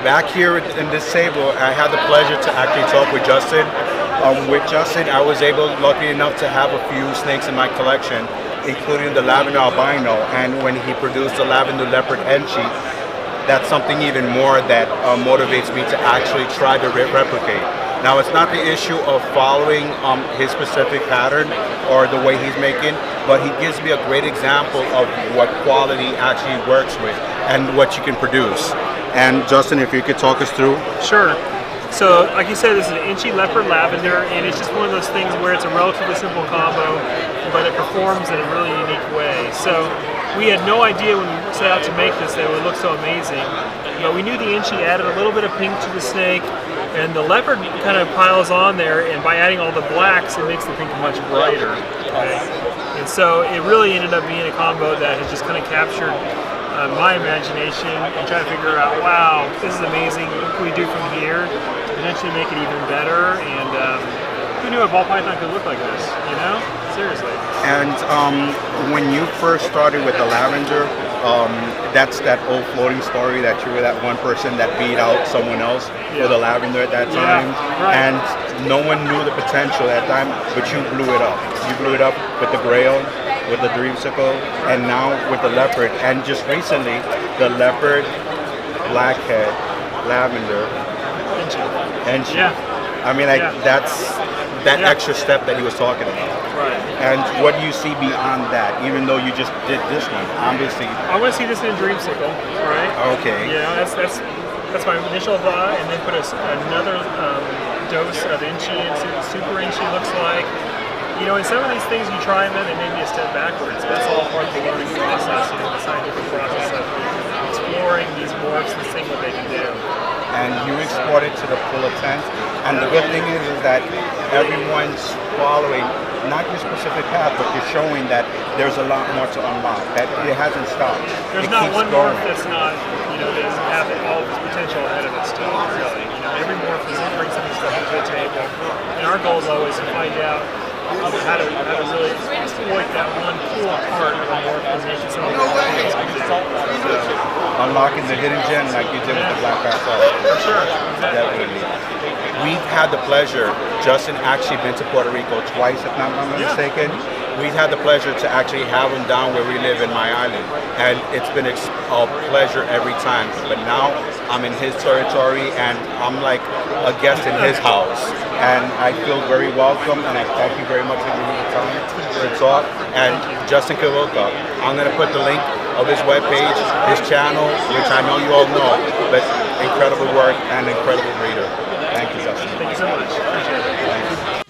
Back here in this table, I had the pleasure to actually talk with Justin. With Justin, I was lucky enough to have a few snakes in my collection, including the lavender albino, and when he produced the lavender leopard enchi, that's something even more that motivates me to actually try to replicate. Now, it's not the issue of following his specific pattern or the way he's making, but he gives me a great example of what quality actually works with and what you can produce. And Justin, if you could talk us through. Sure. So, like you said, this is an Enchi Leopard Lavender, and it's just one of those things where it's a relatively simple combo, but it performs in a really unique way. So, we had no idea when we set out to make this that it would look so amazing, but we knew the Enchi added a little bit of pink to the snake, and the leopard kind of piles on there, and by adding all the blacks, it makes the pink much brighter. Okay? And so, it really ended up being a combo that has just kind of captured my imagination and try to figure out, wow, this is amazing. What can we do from here to potentially make it even better? And who knew a ball python could look like this? You know, seriously. And when you first started with the lavender, that's that old floating story that you were that one person that beat out someone else with the lavender at that time, and no one knew the potential at that time, but you blew it up. You blew it up with the Grail, with the Dreamsicle, and now with the leopard, and just recently the leopard, blackhead, lavender, enchi. I mean, like that's that extra step that he was talking about. Right. And what do you see beyond that? Even though you just did this one, obviously. I want to see this in Dreamsicle, right? Okay. Yeah, that's my initial thought, and then put another dose of Enchi and see what Super Enchi looks like. You know, in some of these things you try them and they may be a step backwards. That's all part of the learning process, you know, the scientific process of exploring these morphs and seeing what they can do. And you explored it to the full extent. And the good thing is that everyone's following not your specific path, but you're showing that there's a lot more to unlock, that it hasn't stopped. There's not one morph that's not, you know, that doesn't have all of its potential ahead of it still, really. You know, every morph is bringing something stuff to the table. And our goal is always to find out how to really exploit that one cool part of a morph and make it something unlocking the hidden gem like you did with the black Pastel. For sure. Definitely. We've had the pleasure, Justin actually been to Puerto Rico twice, if not mistaken. We've had the pleasure to actually have him down where we live in my island. And it's been a pleasure every time. But now I'm in his territory and I'm like a guest in his house. And I feel very welcome, and I thank you very much for giving me the time to talk. And Justin Kobylka, I'm going to put the link of his webpage, his channel, which I know you all know, but incredible work and incredible breeder. Thank you, Justin. Thank you so much. Appreciate it. Thanks.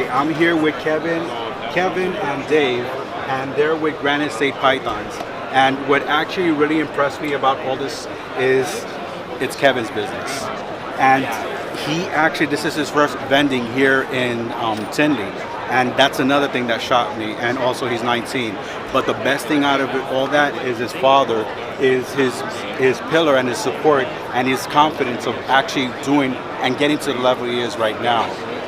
I'm here with Kevin and Dave, and they're with Granite State Pythons. And what actually really impressed me about all this is it's Kevin's business. And this is his first vending here in Tinley. And that's another thing that shocked me. And also he's 19. But the best thing out of it, all that is his father, is his pillar and his support and his confidence of actually doing and getting to the level he is right now.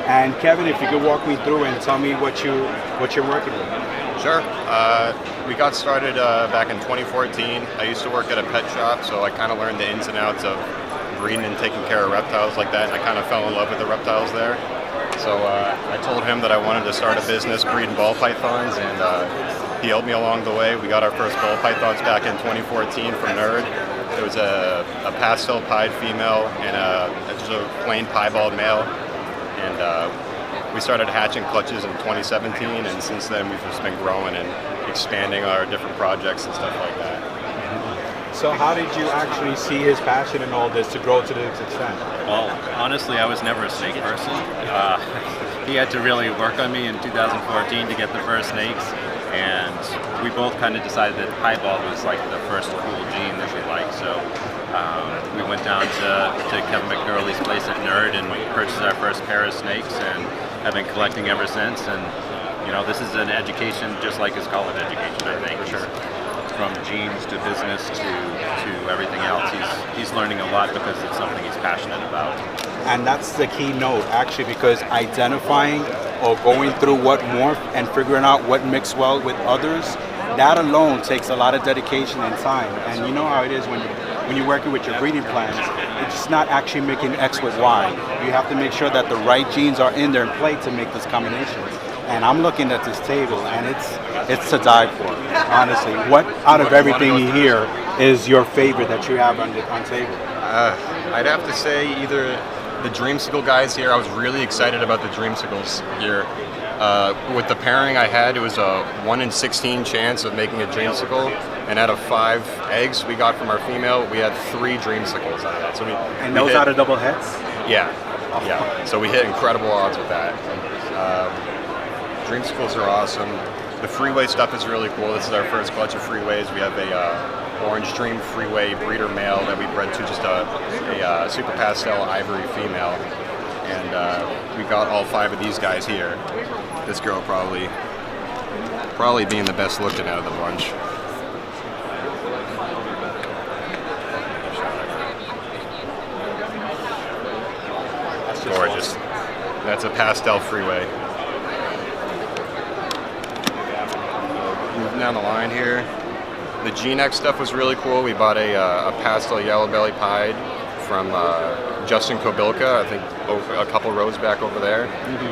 And Kevin, if you could walk me through and tell me what you're working with. Sure. We got started back in 2014. I used to work at a pet shop, so I kind of learned the ins and outs of breeding and taking care of reptiles like that, and I kind of fell in love with the reptiles there. So I told him that I wanted to start a business breeding ball pythons, and he helped me along the way. We got our first ball pythons back in 2014 from Nerd. It was a pastel pied female and just a plain piebald male. And we started hatching clutches in 2017, and since then we've just been growing and expanding our different projects and stuff like that. So how did you actually see his passion in all this to grow to this extent? Well, honestly, I was never a snake person. He had to really work on me in 2014 to get the first snakes, and we both kind of decided that piebald was like the first cool gene that we liked. So we went down to Kevin Mccurley's place at Nerd and purchased our first pair of snakes, and have been collecting ever since. And you know, this is an education just like his college education, I think. For sure. From genes to business to everything else. He's learning a lot because it's something he's passionate about. And that's the key note, actually, because identifying or going through what morph and figuring out what mix well with others, that alone takes a lot of dedication and time. And you know how it is when you're working with your breeding plans, it's just not actually making X with Y. You have to make sure that the right genes are in there and play to make those combinations. And I'm looking at this table, and it's to die for, honestly. What out of everything you hear is your favorite that you have on table? I'd have to say either the Dreamsicle guys here. I was really excited about the Dreamsicles here. With the pairing I had, it was a 1 in 16 chance of making a Dreamsicle, and out of 5 eggs we got from our female, we had 3 Dreamsicles out of that. So and those out of double heads? Yeah, yeah. So we hit incredible odds with that. Dreamsicles are awesome. The freeway stuff is really cool. This is our first clutch of freeways. We have a Orange Dream freeway breeder male that we bred to just a super pastel ivory female. And we got all 5 of these guys here. This girl probably being the best looking out of the bunch. That's gorgeous. That's a pastel freeway. Moving down the line here. The G-neck stuff was really cool. We bought a pastel yellow belly pied from Justin Kobylka, I think a couple rows back over there.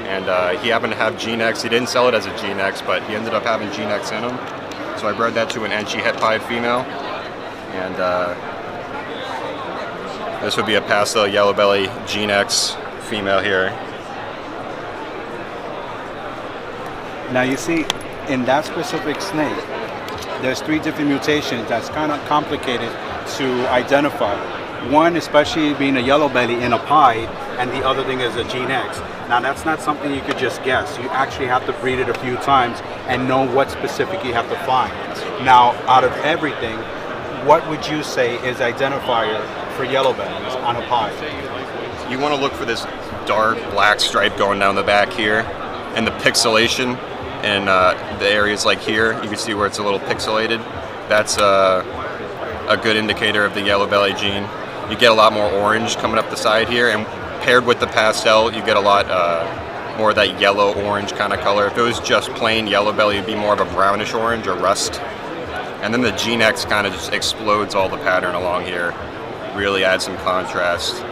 And he happened to have G-necks. He didn't sell it as a G-necks, but he ended up having G-necks in him. So I bred that to an Enchi het pied female. And this would be a pastel yellow belly G-necks female here. Now you see, in that specific snake, there's 3 different mutations that's kind of complicated to identify. One, especially being a yellow belly in a pied, and the other thing is a gene X. Now that's not something you could just guess. You actually have to breed it a few times and know what specific you have to find. Now, out of everything, what would you say is identifier for yellow bellies on a pied? You want to look for this dark black stripe going down the back here, and the pixelation. And the areas like here, you can see where it's a little pixelated. That's a good indicator of the yellow belly gene. You get a lot more orange coming up the side here, and paired with the pastel, you get a lot more of that yellow-orange kind of color. If it was just plain yellow belly, it'd be more of a brownish orange or rust. And then the G-nex kind of just explodes all the pattern along here. Really adds some contrast.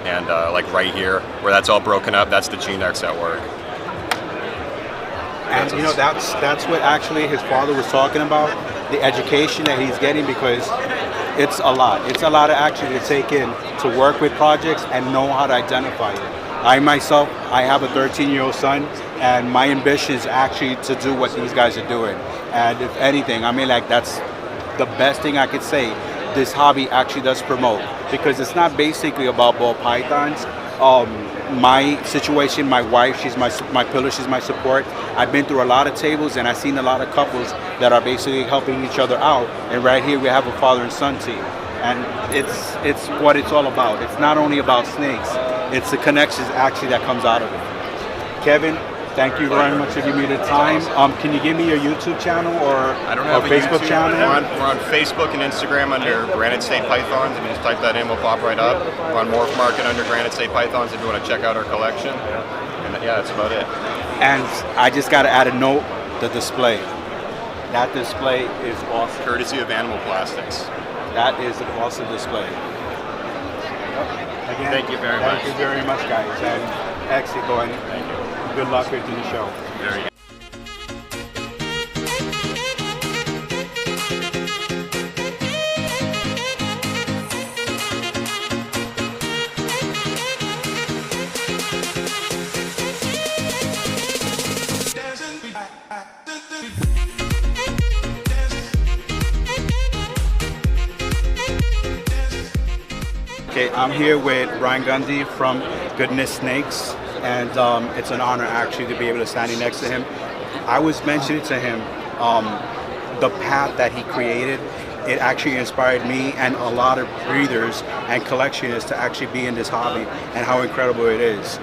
And like right here, where that's all broken up, that's the G-nex at work. And you know, that's what actually his father was talking about, the education that he's getting, because it's a lot. It's a lot of actually to take in to work with projects and know how to identify it. I myself, I have a 13-year-old son, and my ambition is actually to do what these guys are doing. And if anything, I mean, like, that's the best thing I could say this hobby actually does promote, because it's not basically about ball pythons. my situation, my wife, she's my pillar, she's my support. I've been through a lot of tables and I've seen a lot of couples that are basically helping each other out. And right here we have a father and son team. And it's what it's all about. It's not only about snakes, it's the connections actually that comes out of it. Kevin, thank you very much for giving me the time. Can you give me your YouTube channel or Facebook channel? We're on Facebook and Instagram under Granite State Pythons. If you just type that in, we'll pop right up. We're on Morph Market under Granite State Pythons if you want to check out our collection. And yeah, that's about it. And I just got to add a note, the display. That display is awesome. Courtesy of Animal Plastics. That is an awesome display. Again, thank you very much. Thank you very much, guys. And Expo, and good luck with the show. Very good. Okay, I'm here with Brian Grundy from Goodness Snakes, and it's an honor actually to be able to stand next to him. I was mentioning to him the path that he created. It actually inspired me and a lot of breeders and collectionists to actually be in this hobby and how incredible it is.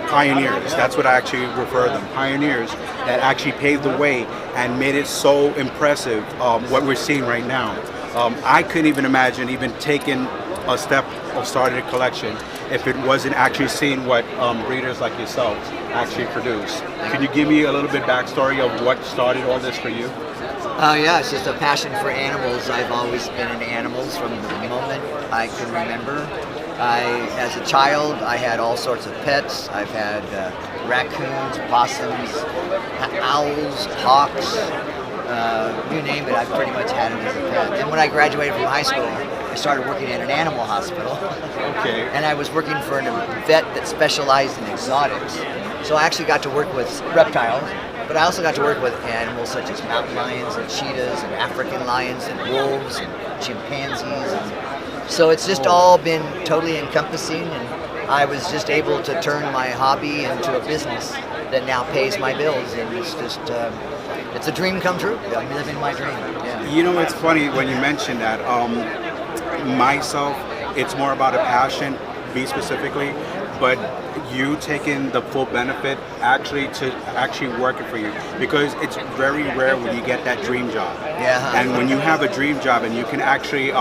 Pioneers, that's what I actually refer them, pioneers that actually paved the way and made it so impressive, what we're seeing right now. I couldn't even imagine even taking a step of starting a collection if it wasn't actually seeing what breeders like yourself actually produce. Can you give me a little bit backstory of what started all this for you? Yeah, it's just a passion for animals. I've always been into animals from the moment I can remember. As a child, I had all sorts of pets. I've had raccoons, possums, owls, hawks, you name it, I've pretty much had it as a pet. And when I graduated from high school, I started working at an animal hospital. Okay. And I was working for a vet that specialized in exotics. So I actually got to work with reptiles, but I also got to work with animals such as mountain lions and cheetahs and African lions and wolves and chimpanzees. And so it's just all been totally encompassing, and I was just able to turn my hobby into a business that now pays my bills, and it's just, it's a dream come true. I'm living my dream. Yeah. You know, it's funny when you mention that. Myself, it's more about a passion, me specifically, but you taking the full benefit actually to actually working for you, because it's very rare when you get that dream job. Yeah. And when you have a dream job and you can actually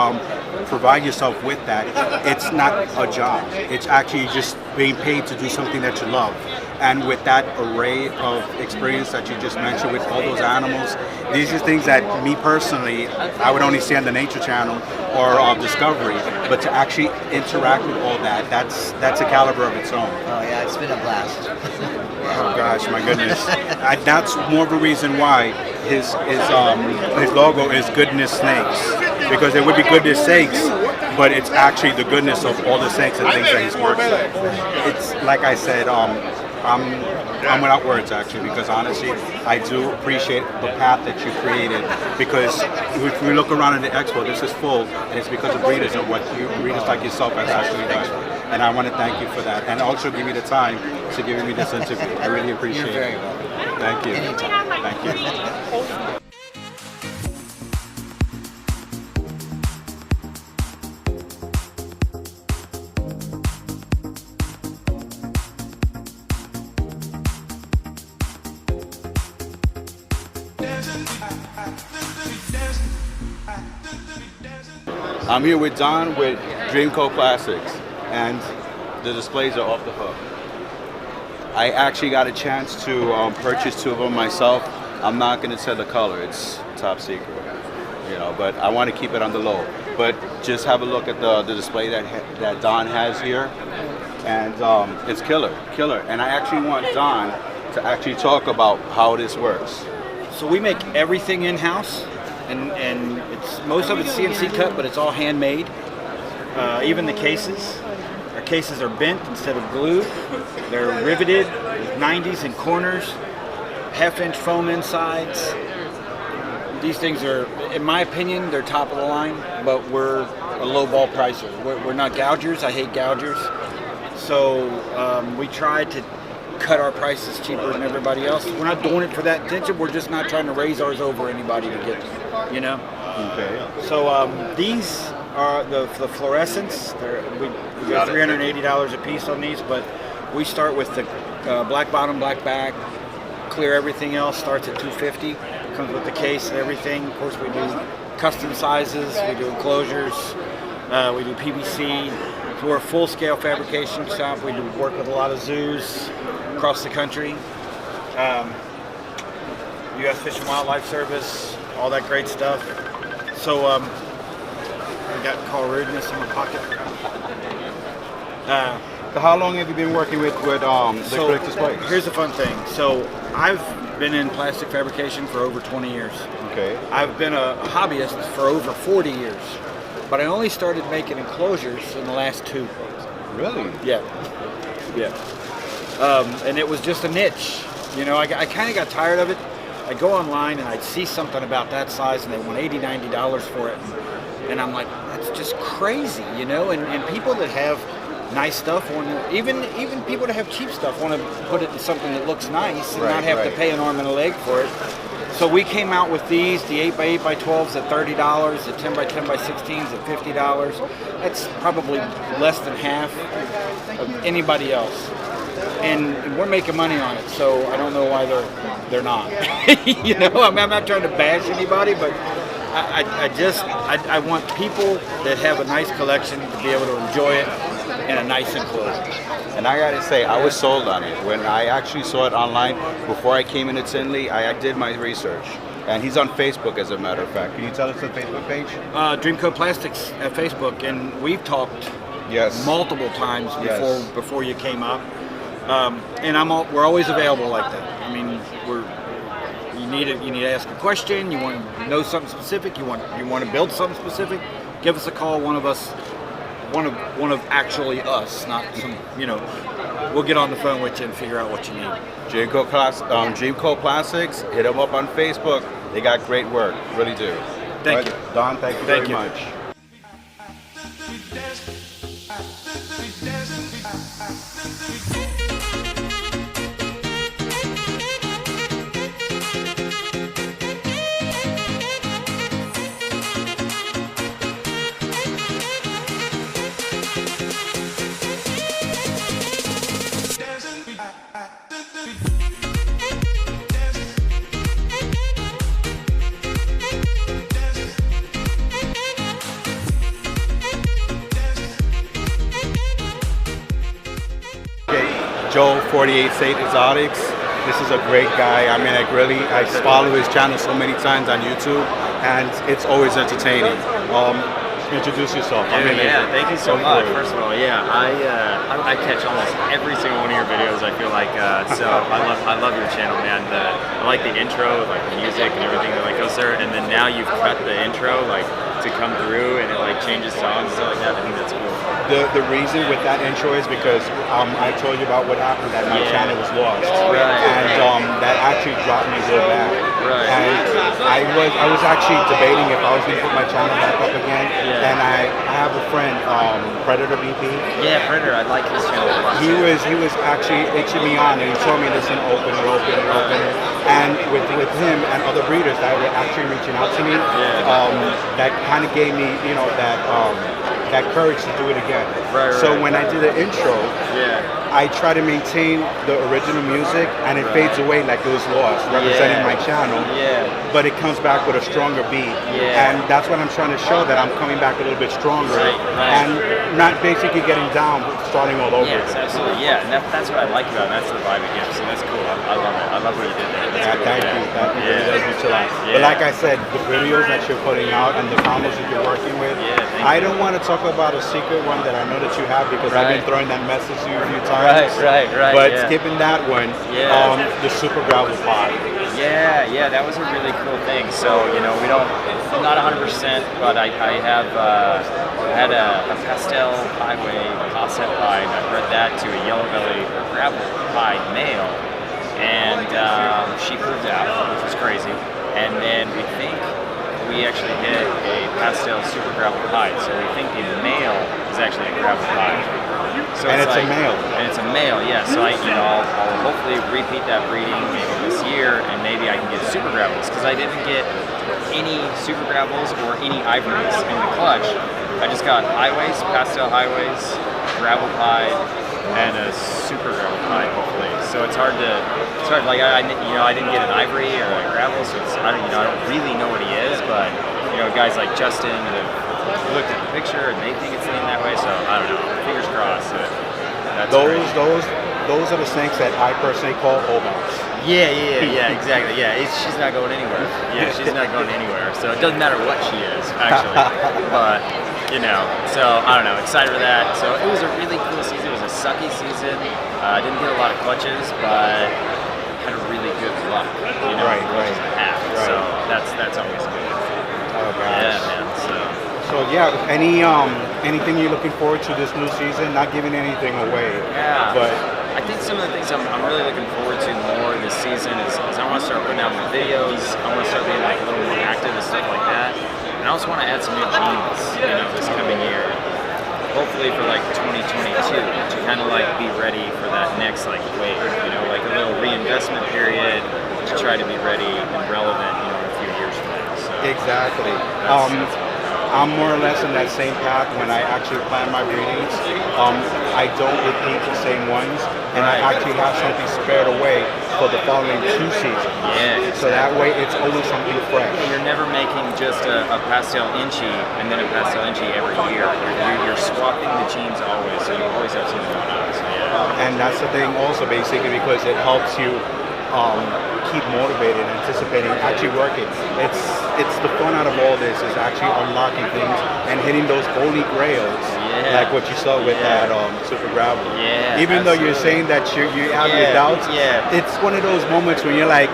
provide yourself with that, it's not a job. It's actually just being paid to do something that you love. And with that array of experience that you just mentioned with all those animals, these are things that me personally, I would only see on the Nature Channel or Discovery, but to actually interact with all that, that's a caliber of its own. Oh yeah, it's been a blast. Oh gosh, my goodness. That's more of a reason why his logo is Goodness Snakes, because it would be Goodness Snakes, but it's actually the goodness of all the snakes and things that he's worked with. It's like I said, I'm without words actually, because honestly, I do appreciate the path that you created, because if we look around at the expo, this is full, and it's because of breeders and what breeders like yourself has actually done. And I want to thank you for that, and also give me the time to give me this interview. I really appreciate it. Thank you. Thank you. I'm here with Don with Dreamco Classics, and the displays are off the hook. I actually got a chance to purchase two of them myself. I'm not going to tell the color, it's top secret, you know, but I want to keep it on the low. But just have a look at the display that Don has here, and it's killer. And I actually want Don to actually talk about how this works. So we make everything in-house, and it's most of it's CNC cut, but it's all handmade. Even the cases. Our cases are bent instead of glued. They're riveted with 90s in corners, half-inch foam insides. These things are, in my opinion, they're top of the line, but we're a low ball pricer. We're not gougers. I hate gougers. So we tried to cut our prices cheaper than everybody else. We're not doing it for that intention. We're just not trying to raise ours over anybody to get, you know. Okay. So these are the fluorescents. We got $380 a piece on these, but we start with the black bottom, black back, clear everything else. Starts at $250. Comes with the case and everything. Of course, we do custom sizes. We do enclosures. We do PVC. So we're a full-scale fabrication shop. We do work with a lot of zoos across the country. U.S. Fish and Wildlife Service, all that great stuff. So I got call rudeness in my pocket. So how long have you been working with the Collector's Place? Here's the fun thing. So I've been in plastic fabrication for over 20 years. Okay. I've been a hobbyist for over 40 years. But I only started making enclosures in the last 2. Really? Yeah. Yeah. And it was just a niche. You know, I kind of got tired of it. I'd go online and I'd see something about that size and they want $80, $90 for it. And I'm like, that's just crazy, you know? And people that have nice stuff want to, even people that have cheap stuff want to put it in something that looks nice and not have to pay an arm and a leg for it. So we came out with these, the 8x8x12s at $30, the 10x10x16s at $50. That's probably less than half of anybody else. And we're making money on it, so I don't know why they're not. You know, I'm not trying to bash anybody, but I want people that have a nice collection to be able to enjoy it in a nice enclosure. And I gotta say, I was sold on it. When I actually saw it online, before I came into Tinley, I did my research. And he's on Facebook, as a matter of fact. Can you tell us the Facebook page? Dreamcoat Plastics at Facebook, and we've talked multiple times before you came up. And we're always available like that. I mean, you need to ask a question. You want to know something specific. You want to build something specific. Give us a call. One of actually us, not some. You know, we'll get on the phone with you and figure out what you need. Dreamcoat Plastics. Hit them up on Facebook. They got great work. Really do. Thank you, Don. Thank you very much. Joe 48 State Exotics. This is a great guy. I mean, I follow his channel so many times on YouTube, and it's always entertaining. Introduce yourself. Thank you so much. First of all, I catch almost every single one of your videos. I feel like so I love your channel, man. I like the intro, like the music and everything that like goes there, and then now you've cut the intro like to come through, and it like changes songs and stuff like that. I think that's cool. The reason with that intro is because I told you about what happened, that my channel was lost, and that actually dropped me real bad. And I was actually debating if I was going to put my channel back up again. And I have a friend, Predator BP. Yeah, Predator. I like his channel a lot. He was actually itching me on, and he told me, listen, open it. And with him and other breeders that were actually reaching out to me, that kind of gave me, you know, that courage to do it again. So when I did the intro, I try to maintain the original music, and it fades away like it was lost, representing my channel. But it comes back with a stronger beat, and that's what I'm trying to show, that I'm coming back a little bit stronger, and not basically getting down, starting all over. Yes, absolutely. Yeah, and that's what I like about it. That's the vibe it gives. So that's cool. I love it. I love what you did there. That's cool. Thank you. That really does mean a lot. But like I said, the videos that you're putting out and the combos that you're working with, I don't want to talk about a secret one that I know that you have, because I've been throwing that message to you a few times. Right. But skipping that one, the super gravel pot. Yeah, that was a really cool thing. So, you know, I'm not 100%, but I had a pastel highway concept pie, and I bred that to a yellow belly gravel pie male, and she proved out, which was crazy. And then we think we actually hit a Pastel super gravel hide. So we think the male is actually a gravel hide. So And it's a like, male. And it's a male, yeah. So I'll hopefully repeat that breeding maybe this year, and maybe I can get super gravels, because I didn't get any super gravels or any ivories in the clutch. I just got highways, Pastel highways, gravel hide, and a super gravel hide, hopefully. So it's hard like I didn't get an ivory or a gravel, so I don't really know what he is, but guys like Justin have looked at the picture and they think it's leaning that way, so I don't know. Fingers crossed. That's Those are the snakes that I personally call holdouts. Yeah, exactly. Yeah, she's not going anywhere. Yeah, she's not going anywhere. So it doesn't matter what she is, actually. But so I don't know. Excited for that. So it was a really cool season. It was a sucky season. I didn't get a lot of clutches, but had a really good luck. Right. So that's always good. Oh gosh. Yeah, man. So yeah, anything you're looking forward to this new season? Not giving anything away. Yeah. But I think some of the things I'm really looking forward to more this season is I want to start putting out more videos. I want to start being like a little more active and stuff like that. And I also want to add some new teams, this coming year. Hopefully for like 2022 to kind of like be ready for that next like wave, like a little reinvestment period to try to be ready and relevant, in a few years from now. So exactly. I'm more or less in that same path when I actually plan my breedings. I don't repeat the same ones, and I actually have something spared away for the following 2 seasons. Yeah. So that way it's always something fresh. You're never making just a Pastel Inchy and then a Pastel Inchy every year. You're swapping the genes always, so you always have something going on. So yeah. And that's the thing also, basically, because it helps you keep motivated, anticipating, actually working. It's the fun out of all this is actually unlocking things and hitting those holy grails, like what you saw with that super gravel. Yeah. Even though you're saying that you have your doubts, it's one of those moments when you're like,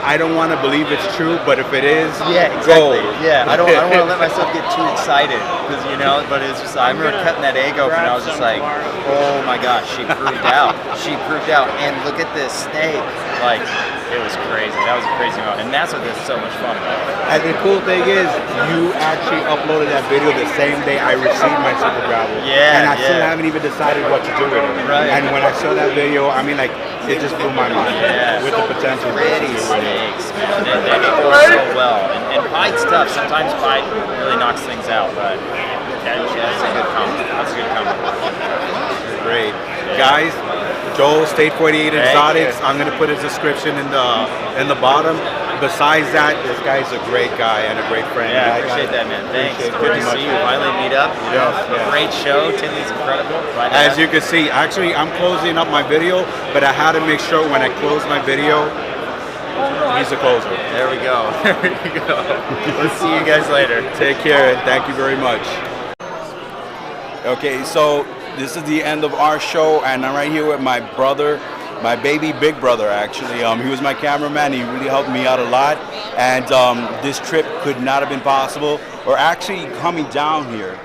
I don't want to believe it's true, but if it is, exactly. go. Yeah, I don't want to let myself get too excited because but it's just I remember cutting that egg open and I was just like, oh my gosh, she proved out. She proved out, and look at this snake. Like, it was crazy. That was a crazy moment, and that's what this is so much fun about. And the cool thing is, you actually uploaded that video the same day I received my super gravel. Yeah, and I still haven't even decided what to do with it. Right. And when I saw that video, I mean, like, it just blew my mind with the potential. Pretty snakes, man. They perform so well, and pide's tough. Sometimes pide really knocks things out, but that's a good combo. That's a good combo. Great, guys. Joel, State 48 Exotics. you. I'm gonna put his description in the bottom. Besides that, this guy's a great guy and a great friend. Yeah, I appreciate that, man. Thanks. Good to see you. Finally meet up. Great show. Tinley's incredible. As you can see, actually, I'm closing up my video, but I had to make sure when I close my video, he's the closer. There we go. There we go. Let's see you guys later. Take care and thank you very much. Okay, so this is the end of our show, and I'm right here with my brother, my baby big brother, actually. He was my cameraman. He really helped me out a lot, and this trip could not have been possible, or actually coming down here,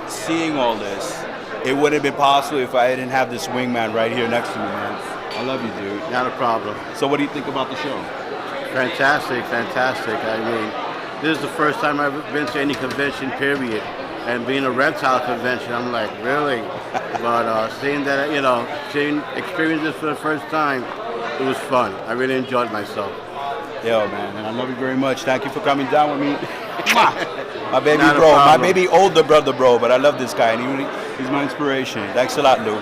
seeing all this, it wouldn't have been possible if I didn't have this wingman right here next to me, man. I love you, dude. Not a problem. So what do you think about the show? Fantastic. I mean, this is the first time I've been to any convention, period. And being a reptile convention, I'm like, really? But seeing that, experience this for the first time, it was fun. I really enjoyed myself. Yo, man, and I love you very much. Thank you for coming down with me. My baby Not a bro, my problem. baby older brother bro, but I love this guy, and he's my inspiration. Thanks a lot, Lou.